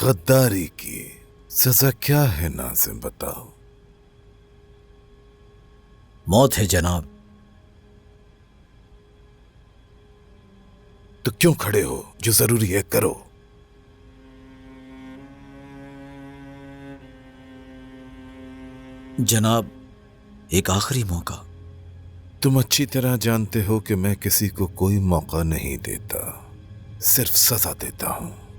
गद्दारी की सजा क्या है नाज़िम, बताओ। मौत है जनाब। तो क्यों खड़े हो? जो जरूरी है करो। जनाब, एक आखिरी मौका। तुम अच्छी तरह जानते हो कि मैं किसी को कोई मौका नहीं देता, सिर्फ सजा देता हूं।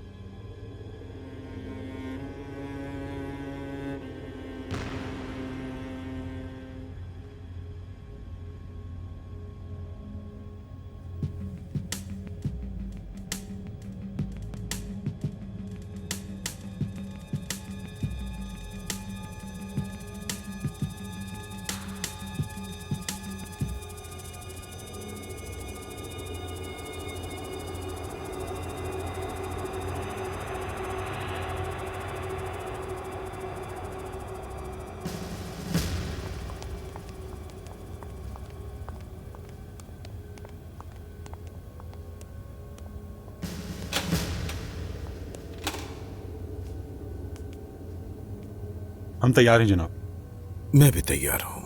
हम तैयार हैं जनाब। मैं भी तैयार हूं।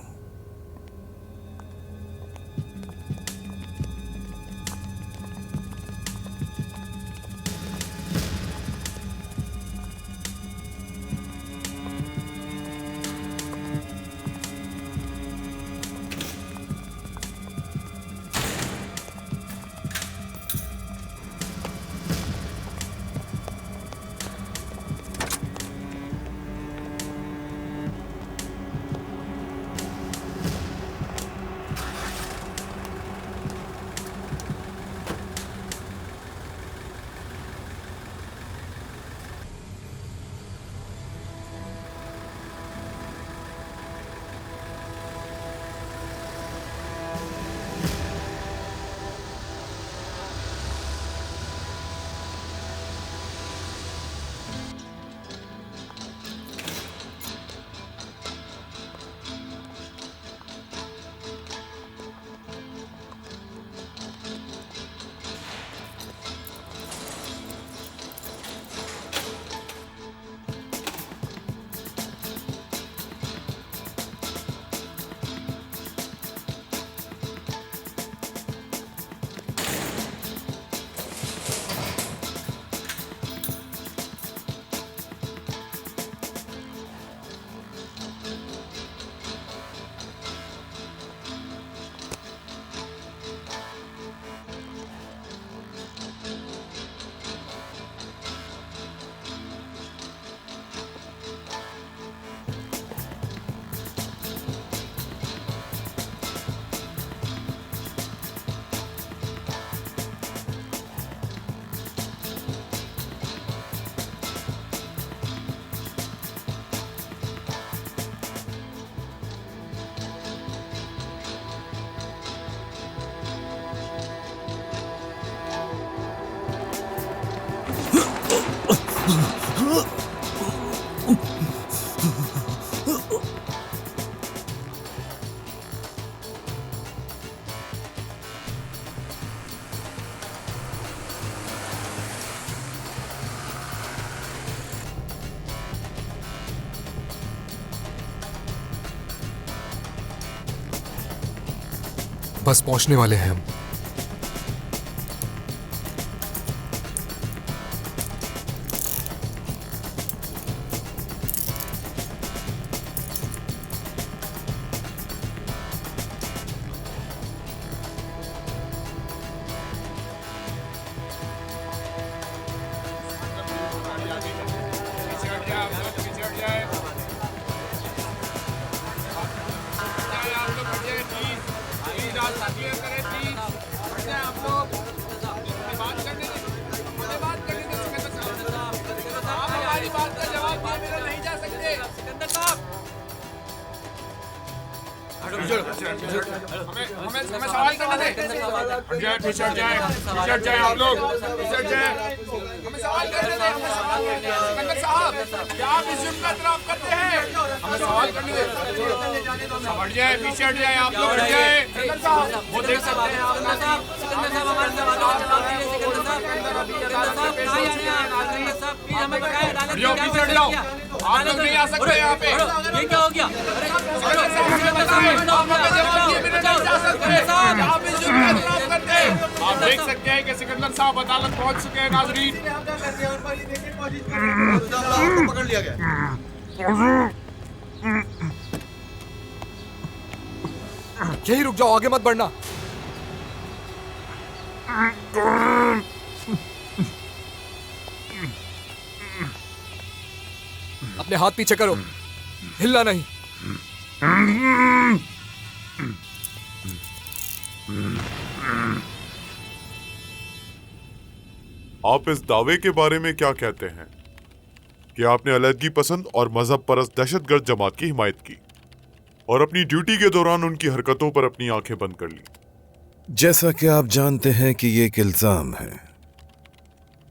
बस पहुंचने वाले हैं हम। हमें सवाल करने दे। पिछड़ जाए आप लोग, पिछड़ जाए। हमें सवाल करने दे। सिकंदर साहब, क्या आप इस जुर्म का इतराफ करते हैं? हमें सवाल करने दे। हट जाए, पिछड़ जाए आप लोग, हट जाए। सिकंदर साहब, वो देख सकते हैं आप। सिकंदर साहब हमारे सवालों का जवाब दीजिए। सिकंदर साहब, प्लीज हमें बताएं, अदालत में क्या पिछड़ जाओ, आप लोग नहीं आ सकते यहाँ पे। ये क्या हो गया? सिकंदर साहब, हमें बताएं, आप हमें जवाब दिए बिना नहीं जा सकते। आप इस जुर्म का इतराफ करते हैं। आप देख सकते हैं कि सिकंदर साहब अदालत पहुँच चुके हैं। नाजरीन, पकड़ लिया गया। यही रुक जाओ, आगे मत बढ़ना। अपने हाथ पीछे करो, हिलना नहीं। आप इस दावे के बारे में क्या कहते हैं कि आपने अलहदगी पसंद और मजहब परस्त दहशतगर्द जमात की हिमायत की और अपनी ड्यूटी के दौरान उनकी हरकतों पर अपनी आंखें बंद कर ली? जैसा कि आप जानते हैं कि ये एक इल्जाम है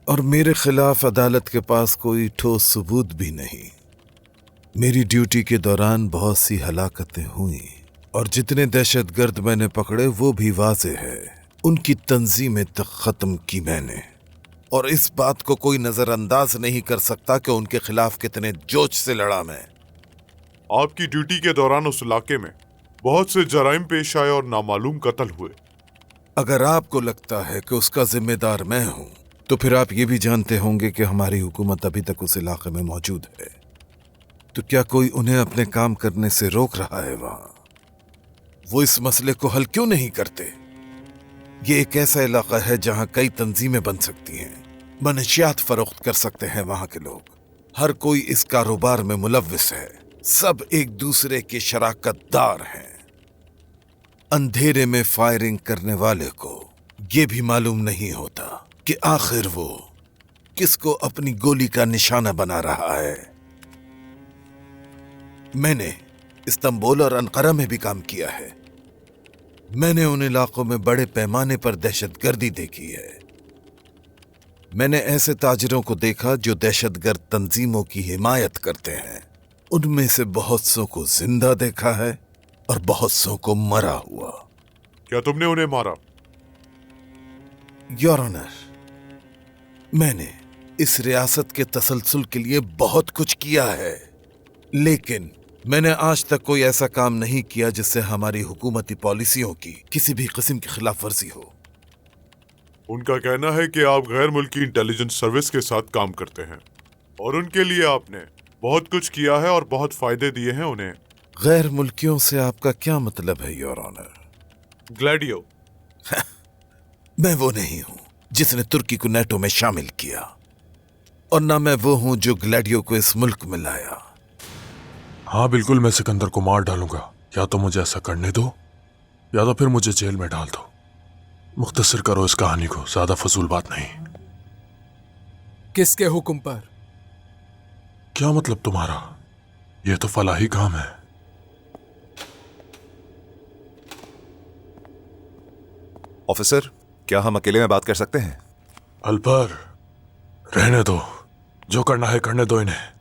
और मेरे खिलाफ अदालत के पास कोई ठोस सबूत भी नहीं। मेरी ड्यूटी के दौरान बहुत सी हलाकतें हुई और जितने दहशतगर्द मैंने पकड़े वो भी वाज़ेह है। उनकी तंजीमें तक खत्म की मैंने, और इस बात को कोई नजरअंदाज नहीं कर सकता कि उनके खिलाफ कितने जोश से लड़ा मैं। आपकी ड्यूटी के दौरान उस इलाके में बहुत से जराइम पेश आए और नामालूम कत्ल हुए। अगर आपको लगता है कि उसका जिम्मेदार मैं हूं, तो फिर आप ये भी जानते होंगे कि हमारी हुकूमत अभी तक उस इलाके में मौजूद है। तो क्या कोई उन्हें अपने काम करने से रोक रहा है? वहां वो इस मसले को हल क्यों नहीं करते? ये एक ऐसा इलाका है जहां कई तंजीमें बन सकती हैं, मनशियात फरोख्त कर सकते हैं वहां के लोग। हर कोई इस कारोबार में मुलव्विस है, सब एक दूसरे के शराकतदार हैं। अंधेरे में फायरिंग करने वाले को यह भी मालूम नहीं होता कि आखिर वो किसको अपनी गोली का निशाना बना रहा है। मैंने इस्तांबुल और अंकारा में भी काम किया है। मैंने उन इलाकों में बड़े पैमाने पर दहशतगर्दी देखी है। मैंने ऐसे ताजिरों को देखा जो दहशतगर्द तंजीमों की हिमायत करते हैं। उनमें से बहुत सौ को जिंदा देखा है और बहुत सौ को मरा हुआ। क्या तुमने उन्हें मारा? योर ऑनर, मैंने इस रियासत के तसलसल के लिए बहुत कुछ किया है, लेकिन मैंने आज तक कोई ऐसा काम नहीं किया जिससे हमारी हुकूमती पॉलिसियों की किसी भी किस्म की खिलाफ वर्जी हो। उनका कहना है कि आप गैर मुल्की इंटेलिजेंस सर्विस के साथ काम करते हैं और उनके लिए आपने बहुत कुछ किया है और बहुत फायदे दिए हैं उन्हें। गैर मुल्कियों से आपका क्या मतलब है योर ऑनर? ग्लैडियो। मैं वो नहीं हूं जिसने तुर्की को नेटो में शामिल किया, और ना मैं वो हूं जो ग्लैडियो को इस मुल्क में लाया। हाँ बिल्कुल, मैं सिकंदर को मार डालूंगा। या तो मुझे ऐसा करने दो या तो फिर मुझे जेल में डाल दो। मुख्तसर करो इस कहानी को, ज्यादा फजूल बात नहीं। किसके हुक्म पर? क्या मतलब तुम्हारा? यह तो फलाही काम है। ऑफिसर, क्या हम अकेले में बात कर सकते हैं? अल्पर, रहने दो, जो करना है करने दो इन्हें।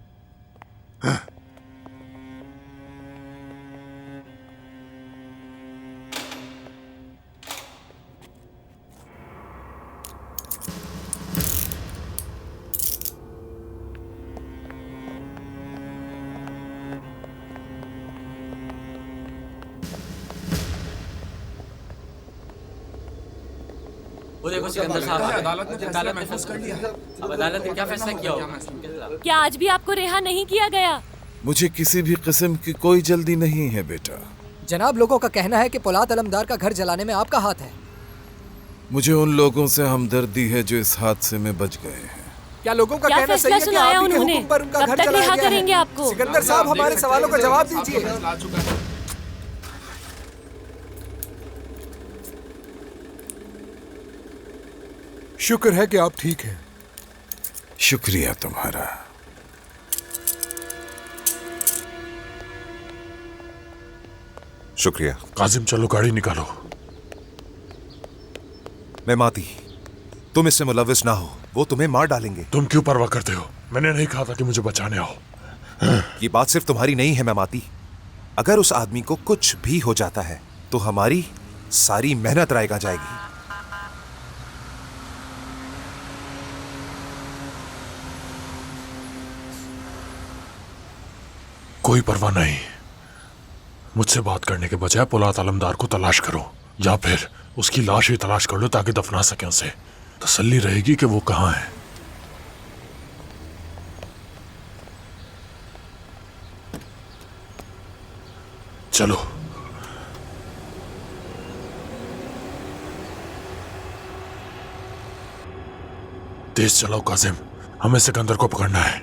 वो देखो सिकंदर साहब आ गए। अदालत ने फैसला अदालत ने महफूज कर लिया। अब अदालत ने क्या फैसला किया होगा? क्या आज भी आपको रिहा नहीं किया गया? मुझे किसी भी किस्म की कोई जल्दी नहीं है बेटा। जनाब, लोगों का कहना है कि पोलाद अलमदार का घर जलाने में आपका हाथ है। मुझे उन लोगों से हमदर्दी है जो इस हादसे में बच गए हैं। क्या लोगों का क्या कहना सही फैसला है कि सुनाया आप ही के उन्होंने? हुक्म पर उनका कब घर तक जलाया रिहा गया है? करेंगे आपको? सिकंदर साहब, हमारे सवालों का जवाब दीजिए। ला चुका है। शुक्र है कि आप ठीक हैं। शुक्रिया तुम्हारा। शुक्रिया। काजिम चलो गाड़ी निकालो। मैं माती, तुम इससे मुलविस ना हो, वो तुम्हें मार डालेंगे। तुम क्यों परवाह करते हो? मैंने नहीं कहा था कि मुझे बचाने आओ। ये बात सिर्फ तुम्हारी नहीं है मैं माती। अगर उस आदमी को कुछ भी हो जाता है तो हमारी सारी मेहनत रायगा जाएगी। कोई परवाह नहीं। मुझसे बात करने के बजाय पोलाद आलमदार को तलाश करो, या फिर उसकी लाश ही तलाश कर लो ताकि दफना सकें उसे। तसल्ली रहेगी कि वो कहाँ है। चलो। तेज चलाओ काजिम, हमें सिकंदर को पकड़ना है।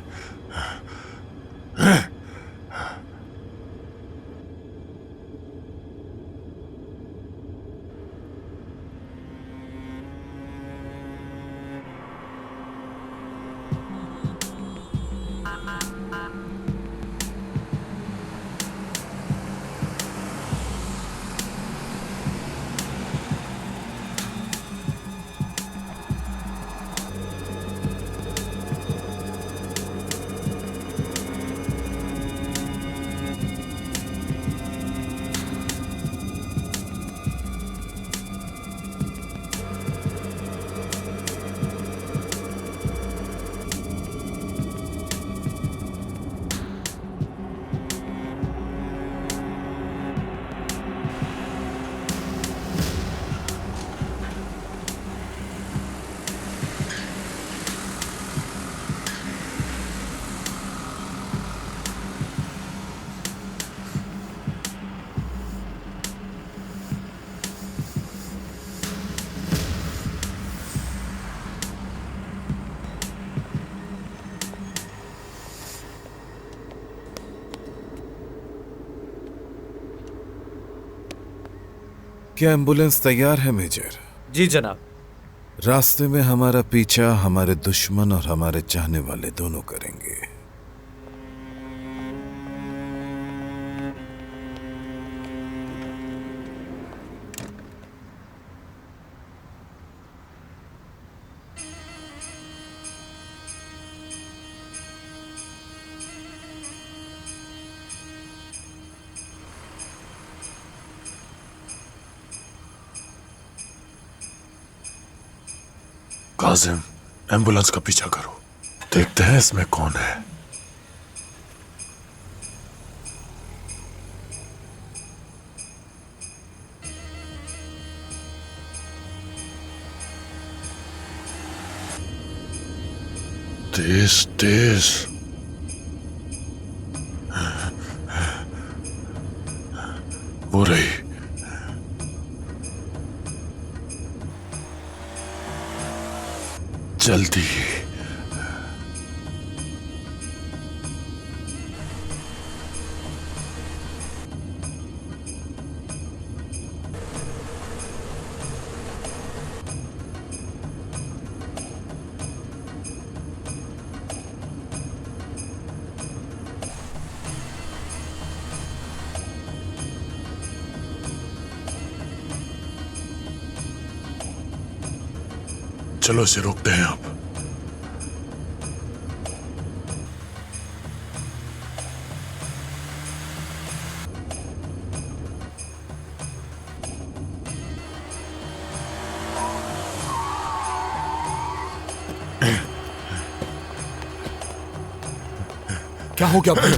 क्या एम्बुलेंस तैयार है मेजर? जी जनाब। रास्ते में हमारा पीछा हमारे दुश्मन और हमारे चाहने वाले दोनों करेंगे। काजिम, एम्बुलेंस का पीछा करो, देखते हैं इसमें कौन है। तेज तेज। वो रही। जल्दी। चलो इसे रोकते हैं आप। क्या हो गया भाई?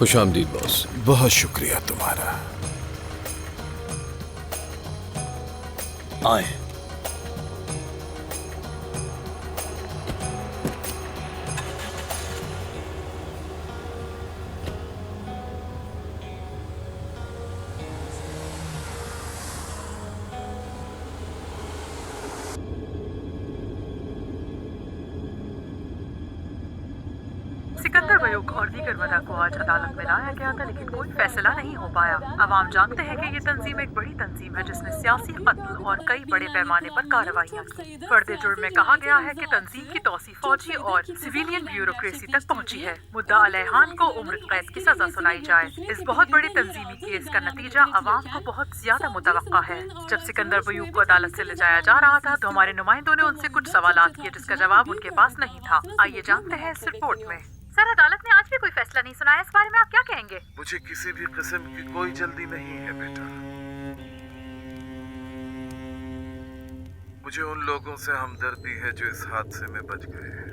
खुशामदीद बॉस। बहुत शुक्रिया तुम्हारा। आए। सिकंदर बयूक और दीगर वरा को आज अदालत में लाया गया था, लेकिन कोई फैसला नहीं हो पाया। अवाम जानते हैं कि ये तंजीम एक बड़ी तंजीम है जिसने सियासी कत्ल और कई बड़े पैमाने पर कार्रवाइयाँ की। फर्द जुर्म में कहा गया है कि तंजीम की तौसी फौजी और सिविलियन ब्यूरोक्रेसी तक पहुँची है। मुद्दा अलैहान को उम्र कैद की सजा सुनाई जाए। इस बहुत बड़े तंजीमी केस का नतीजा अवाम को बहुत ज्यादा मुतवक्का है। जब सिकंदर बयूक को अदालत से ले जाया जा रहा था तो हमारे नुमाइंदों ने उनसे कुछ सवालात किए जिसका जवाब उनके पास नहीं था। आइए जानते हैं इस रिपोर्ट में। सर, अदालत ने आज भी कोई फैसला नहीं सुनाया, इस बारे में आप क्या कहेंगे? मुझे किसी भी किस्म की कोई जल्दी नहीं है बेटा। मुझे उन लोगों से हमदर्दी है जो इस हादसे में बच गए हैं।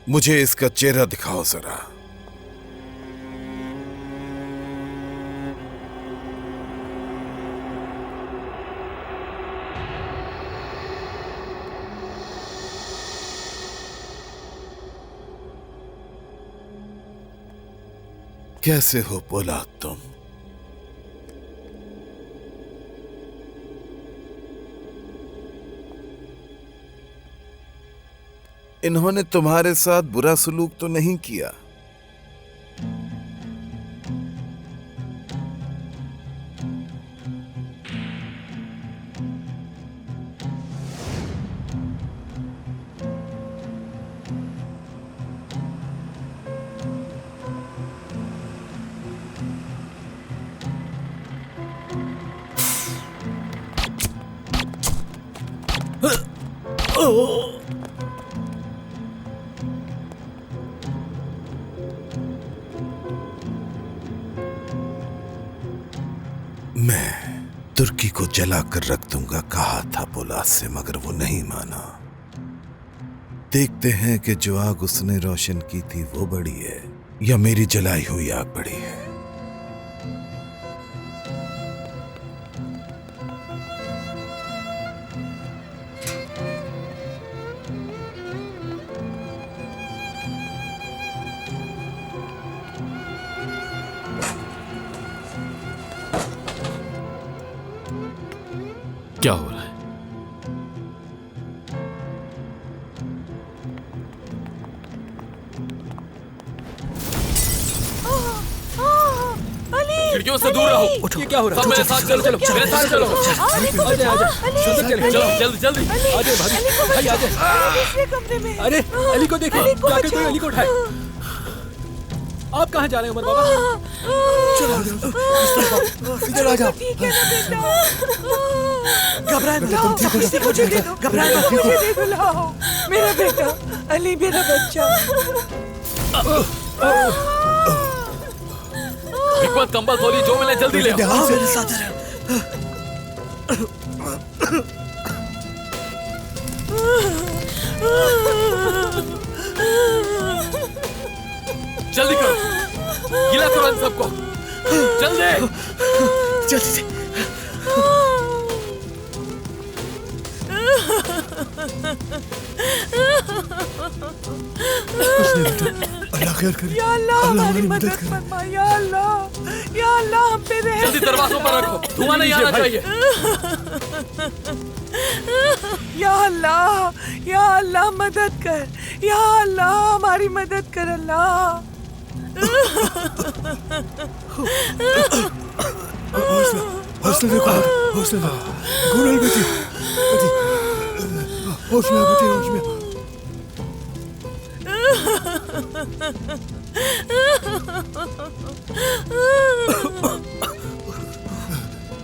मुझे इसका चेहरा दिखाओ जरा। कैसे हो पोलाद तुम? इन्होंने तुम्हारे साथ बुरा सलूक तो नहीं किया? मैं तुर्की को जलाकर रख दूंगा कहा था पोलाद से, मगर वो नहीं माना। देखते हैं कि जो आग उसने रोशन की थी वो बड़ी है या मेरी जलाई हुई आग बड़ी है। क्या हो रहा है? खिड़कियों से दूर रहो। ये क्या हो रहा है? सब मेरे साथ चलो, चलो मेरे साथ चलो। जल्दी जल्दी। आजा भाभी, भाई आजा। अरे अली को देखो, जाके कोई अली को उठाए। आप कहाँ जा रहे हैं उमर बाबा? चलो इधर आ जाओ। घबराए मत, तुम ठीक हो जाओ। मुझे दे दो, घबराए मत, मुझे दे दो, लाओ मेरा बेटा अली, मेरा बच्चा। हिकमत कंबल तौली जो मिले जल्दी ले आओ। मेरे साथ जल्दी करो, गिला करो इन सबको, जल्दी जल्दी से। अल्लाह खैर करे। या अल्लाह हमारी मदद फरमा, या अल्लाह, या अल्लाह हम पे रहम। जल्दी दरवाजों पर रखो, धुआं नहीं आना चाहिए। या अल्लाह, या अल्लाह मदद कर, या अल्लाह हमारी मदद कर अल्लाह। हौसला देखो, हौसला गुरल बेटी, हौसला बेटी, हौसला।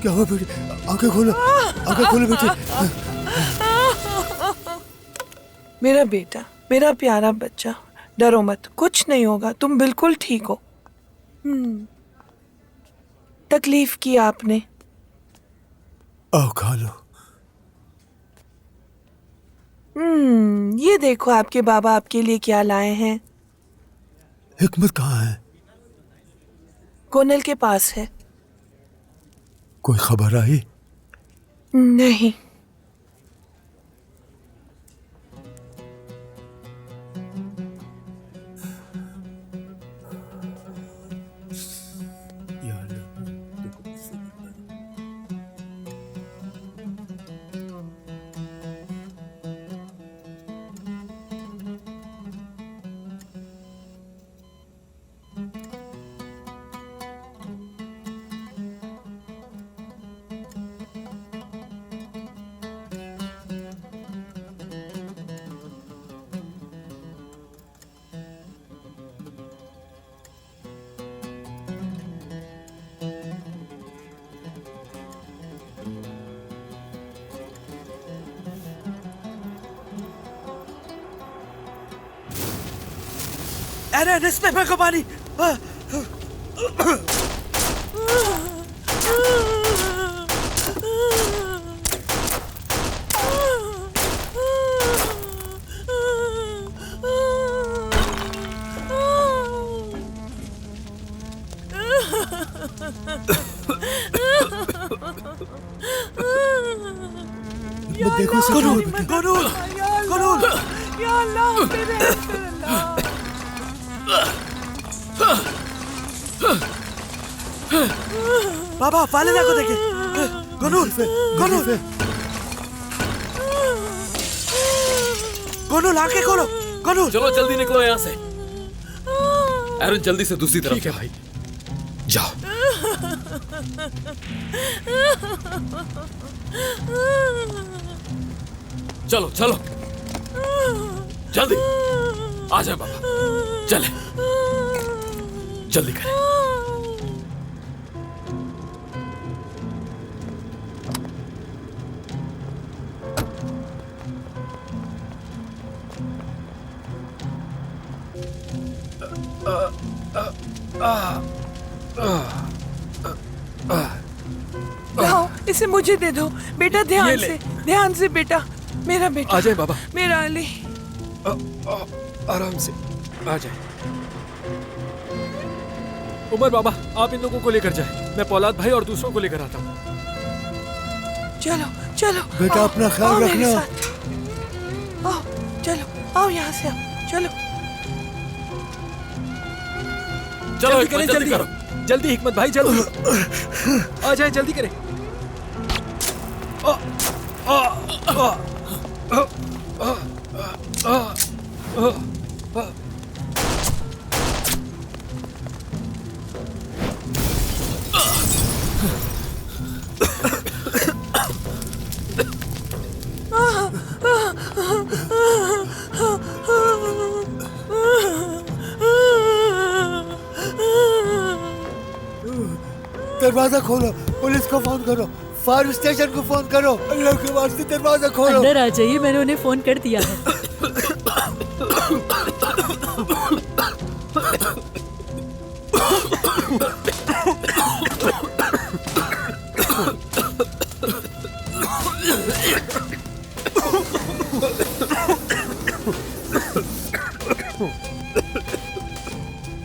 क्या हुआ बेटी? आंखें खोलो, आंखें खोलो बेटी। मेरा बेटा, मेरा प्यारा बच्चा, डरो मत, कुछ नहीं होगा, तुम बिल्कुल ठीक हो। तकलीफ की आपने। आओ खा लो। ये देखो आपके बाबा आपके लिए क्या लाए हैं। हिकमत कहाँ है? कोनल के पास है। कोई खबर आई? नहीं। अरे इसमें फेंको पानी। देखो गुनूल, गुनूल, गुनूल, या अल्लाह मेरे अल्लाह। बाबा वालिदा को देखे। गुनूल, गुनूल, गुनूल आंखें खोलो। गुनूल चलो जल्दी निकलो यहाँ से। एरन जल्दी से दूसरी तरफ। ठीक है भाई, जाओ। चलो चलो जल्दी आ जाए बाबा, चले जल्दी करें। लाओ इसे मुझे दे दो बेटा, ध्यान से बेटा, मेरा बेटा। आ जाए बाबा, मेरा अली। आराम से आ जाए। उमर बाबा आप इन लोगों को लेकर जाए, मैं पौलाद भाई और दूसरों को लेकर आता हूँ। चलो चलो बेटा, अपना ख्याल रखना। आओ चलो, आओ यहाँ से आओ, चलो चलो जल्दी करें, जल्दी करो, जल्दी हिकमत भाई जल्दी आ जाए, जल्दी करें। दरवाजा खोलो, पुलिस को फोन करो, फायर स्टेशन को फोन करो, अल्लाह के वास्ते दरवाजा खोलो। अंदर आ जाइए, मैंने उन्हें फोन कर दिया है।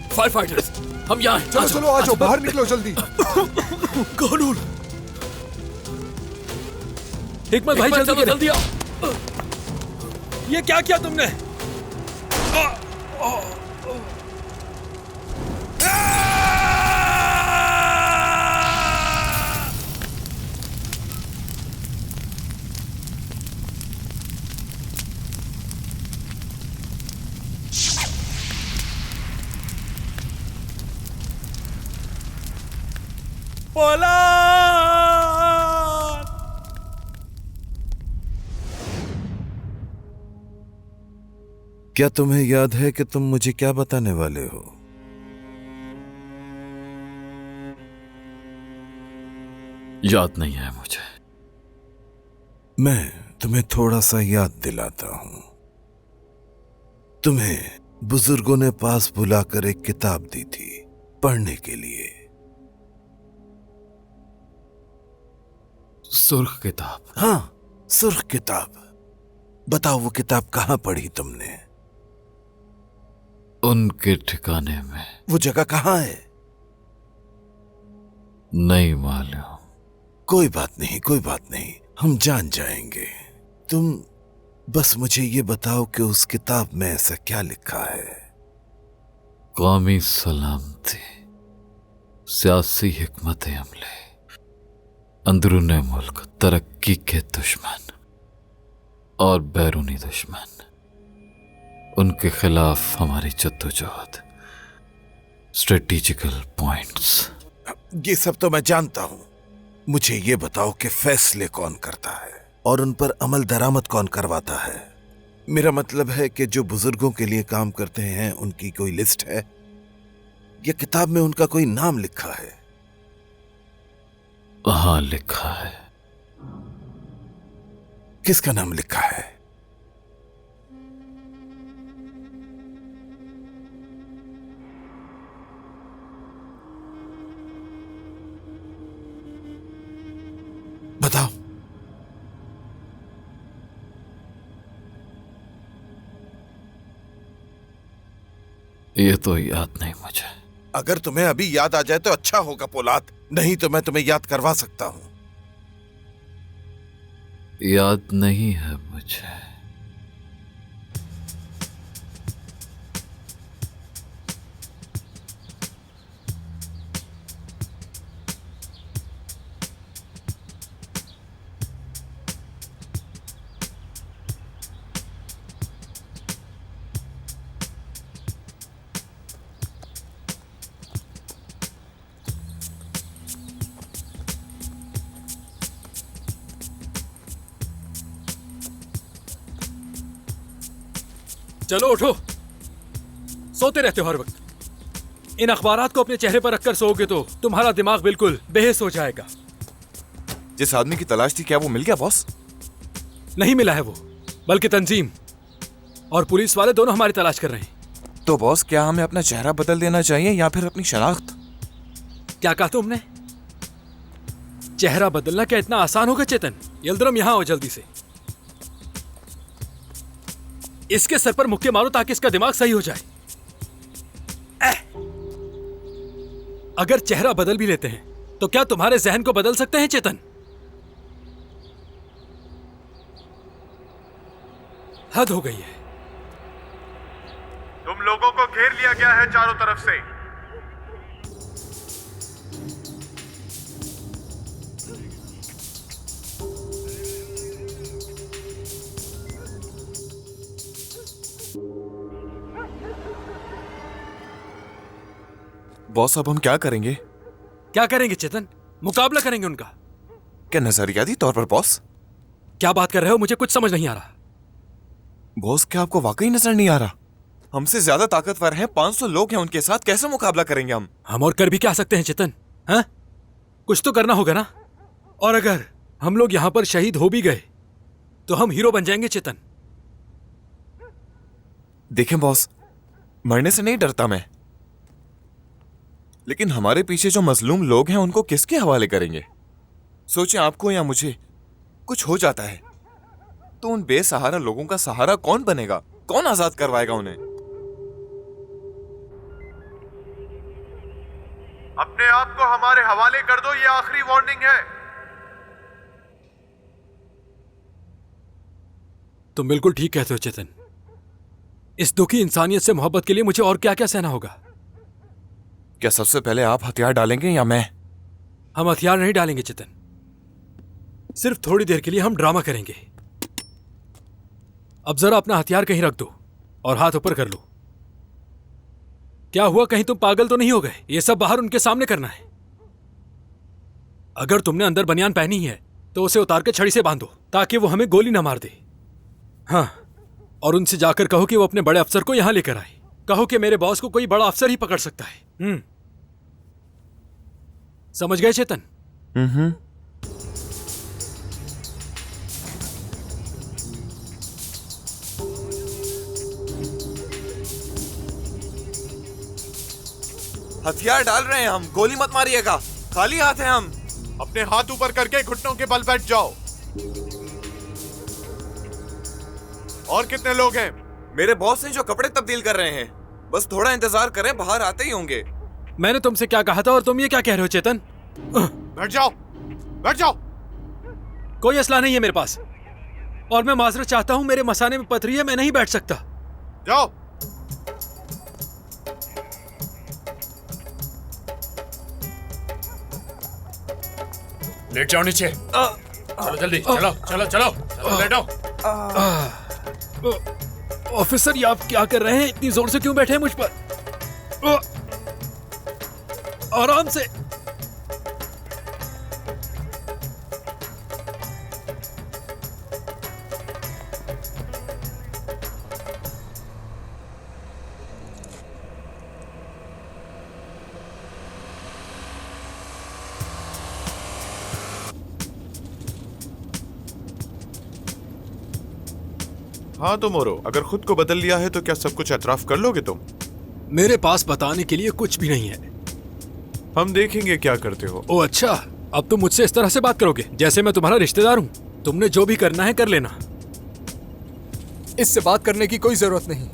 फायर फाइटर्स, हम यहाँ हैं। चलो चलो आ जाओ, बाहर निकलो जल्दी। कानून। हिकमत भाई जल्दी आओ। ये क्या किया तुमने? क्या तुम्हें याद है कि तुम मुझे क्या बताने वाले हो? याद नहीं है मुझे। मैं तुम्हें थोड़ा सा याद दिलाता हूं। तुम्हें बुजुर्गों ने पास बुलाकर एक किताब दी थी पढ़ने के लिए। सुर्ख किताब? हाँ, सुर्ख किताब। बताओ वो किताब कहां पढ़ी तुमने? उनके ठिकाने में। वो जगह कहां है? नहीं मालूम। कोई बात नहीं, कोई बात नहीं, हम जान जाएंगे। तुम बस मुझे ये बताओ कि उस किताब में ऐसा क्या लिखा है? कौमी सलामती, सियासी हिकमत अमले, अंदरूनी मुल्क, तरक्की के दुश्मन और बैरूनी दुश्मन, उनके खिलाफ हमारी जद्दोजहद, स्ट्रेटेजिकल पॉइंट्स। ये सब तो मैं जानता हूं। मुझे ये बताओ कि फैसले कौन करता है और उन पर अमल दरामद कौन करवाता है? मेरा मतलब है कि जो बुजुर्गों के लिए काम करते हैं उनकी कोई लिस्ट है या किताब में उनका कोई नाम लिखा है? हाँ, लिखा है। किसका नाम लिखा है? बताओ। ये तो याद नहीं मुझे। अगर तुम्हें अभी याद आ जाए तो अच्छा होगा पोलाद, नहीं तो मैं तुम्हें याद करवा सकता हूं। याद नहीं है मुझे। चलो उठो, सोते रहते हो हर वक्त। इन अखबारात को अपने चेहरे पर रखकर सोओगे तो तुम्हारा दिमाग बिल्कुल बेहोश हो जाएगा। जिस आदमी की तलाश थी, क्या वो मिल गया बॉस? नहीं मिला है वो, बल्कि तंजीम और पुलिस वाले दोनों हमारी तलाश कर रहे हैं। तो बॉस, क्या हमें अपना चेहरा बदल देना चाहिए या फिर अपनी शनाख्त? क्या कहा तुमने? चेहरा बदलना क्या इतना आसान होगा चेतन? यल्दरम यहां आओ जल्दी से। इसके सर पर मुक्के मारो ताकि इसका दिमाग सही हो जाए। अगर चेहरा बदल भी लेते हैं तो क्या तुम्हारे जहन को बदल सकते हैं चेतन? हद हो गई है। तुम लोगों को घेर लिया गया है चारों तरफ से। बॉस अब हम क्या करेंगे? क्या करेंगे चेतन? मुकाबला करेंगे उनका। क्या नजरियाती तौर पर बॉस? क्या बात कर रहे हो? मुझे कुछ समझ नहीं आ रहा। बॉस क्या आपको वाकई नजर नहीं आ रहा? हमसे ज्यादा ताकतवर हैं, 500 लोग हैं उनके साथ, कैसे मुकाबला करेंगे हम? हम और कर भी क्या सकते हैं चेतन? हाँ, कुछ तो करना होगा ना। और अगर हम लोग यहां पर शहीद हो भी गए तो हम हीरो बन जाएंगे चेतन। देखें बॉस, मरने से नहीं डरता मैं, लेकिन हमारे पीछे जो मजलूम लोग हैं उनको किसके हवाले करेंगे? सोचें, आपको या मुझे कुछ हो जाता है तो उन बेसहारा लोगों का सहारा कौन बनेगा? कौन आजाद करवाएगा उन्हें? अपने आप को हमारे हवाले कर दो, ये आखिरी वार्निंग है। तुम बिल्कुल ठीक कहते हो चेतन। इस दुखी इंसानियत से मोहब्बत के लिए मुझे और क्या क्या सहना होगा। क्या सबसे पहले आप हथियार डालेंगे या मैं? हम हथियार नहीं डालेंगे चेतन, सिर्फ थोड़ी देर के लिए हम ड्रामा करेंगे। अब जरा अपना हथियार कहीं रख दो और हाथ ऊपर कर लो। क्या हुआ, कहीं तुम पागल तो नहीं हो गए? ये सब बाहर उनके सामने करना है। अगर तुमने अंदर बनियान पहनी है तो उसे उतार के छड़ी से बांधो ताकि वो हमें गोली ना मार दे। हाँ, और उनसे जाकर कहो कि वो अपने बड़े अफसर को यहां लेकर आए। कहो कि मेरे बॉस को कोई बड़ा अफसर ही पकड़ सकता है। समझ गए चेतन? हथियार डाल रहे हैं हम, गोली मत मारिएगा, खाली हाथ हैं हम। अपने हाथ ऊपर करके घुटनों के बल बैठ जाओ। और कितने लोग हैं? मेरे बॉस हैं जो कपड़े तब्दील कर रहे हैं, बस थोड़ा इंतजार करें, बाहर आते ही होंगे। मैंने तुमसे क्या कहा था और तुम ये क्या कह रहे हो चेतन? बैठ जाओ, बैठ जाओ। कोई असला नहीं है मेरे पास और मैं माजरत चाहता हूं, मेरे मसाने में पथरी है, मैं नहीं बैठ सकता। जाओ। लेट जाओ नीचे। चलो जल्दी, चलो चलो चलो, लेटो। ऑफिसर, ये आप क्या कर रहे हैं? इतनी जोर से क्यों बैठे हैं मुझ पर? आराम से। हाँ तो मोरो, अगर खुद को बदल लिया है तो क्या सब कुछ एतराफ कर लोगे तुम? मेरे पास बताने के लिए कुछ भी नहीं है। हम देखेंगे क्या करते हो। ओ अच्छा, अब तुम मुझसे इस तरह से बात करोगे जैसे मैं तुम्हारा रिश्तेदार हूँ। तुमने जो भी करना है कर लेना। इससे बात करने की कोई जरूरत नहीं।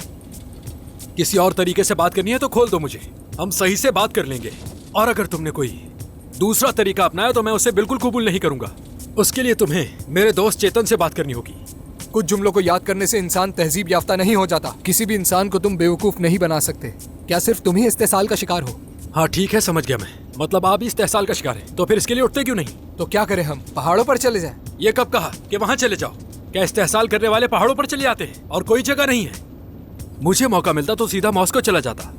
किसी और तरीके से बात करनी है तो खोल दो मुझे, हम सही से बात कर लेंगे। और अगर तुमने कोई दूसरा तरीका अपनाया तो मैं उसे बिल्कुल कबूल नहीं करूंगा। उसके लिए तुम्हें मेरे दोस्त चेतन से बात करनी होगी। कुछ जुमलों को याद करने से इंसान तहजीब याफ्ता नहीं हो जाता। किसी भी इंसान को तुम बेवकूफ नहीं बना सकते। क्या सिर्फ तुम ही इस्तेसाल का शिकार हो? हाँ ठीक है, समझ गया मैं। मतलब आप भी इस्तेसाल का शिकार है, तो फिर इसके लिए उठते क्यों नहीं? तो क्या करें हम? पहाड़ों पर चले जाएं? ये कब कहा कि वहां चले जाओ? क्या इस्तेसाल करने वाले पहाड़ों पर चले जाते हैं और कोई जगह नहीं है? मुझे मौका मिलता तो सीधा मॉस्को चला जाता,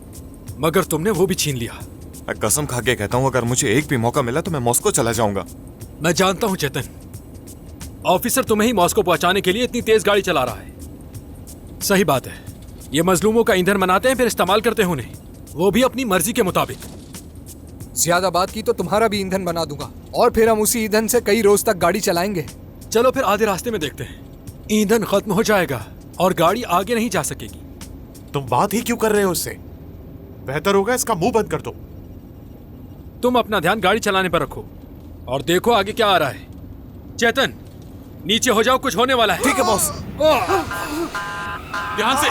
मगर तुमने वो भी छीन लिया। मैं कसम खा के कहता हूँ, अगर मुझे एक भी मौका मिला तो मैं मॉस्को चला जाऊंगा। मैं जानता हूँ चेतन, ऑफिसर तुम्हें ही मॉस्को पहुंचाने के लिए इतनी तेज गाड़ी चला रहा है। सही बात है, ये मजलूमों का ईंधन बनाते हैं फिर इस्तेमाल करते हैं उन्हें, वो भी अपनी मर्जी के मुताबिक। ज्यादा बात की तो तुम्हारा भी ईंधन बना दूंगा और फिर हम उसी ईंधन से कई रोज तक गाड़ी चलाएंगे। चलो फिर आधे रास्ते में देखते हैं। ईंधन खत्म हो जाएगा और गाड़ी आगे नहीं जा सकेगी। तुम बात ही क्यों कर रहे हो उससे? बेहतर होगा इसका मुंह बंद कर दो। तुम अपना ध्यान गाड़ी चलाने पर रखो और देखो आगे क्या आ रहा है। चेतन नीचे हो जाओ, कुछ होने वाला है। ठीक है बॉस। ध्यान से।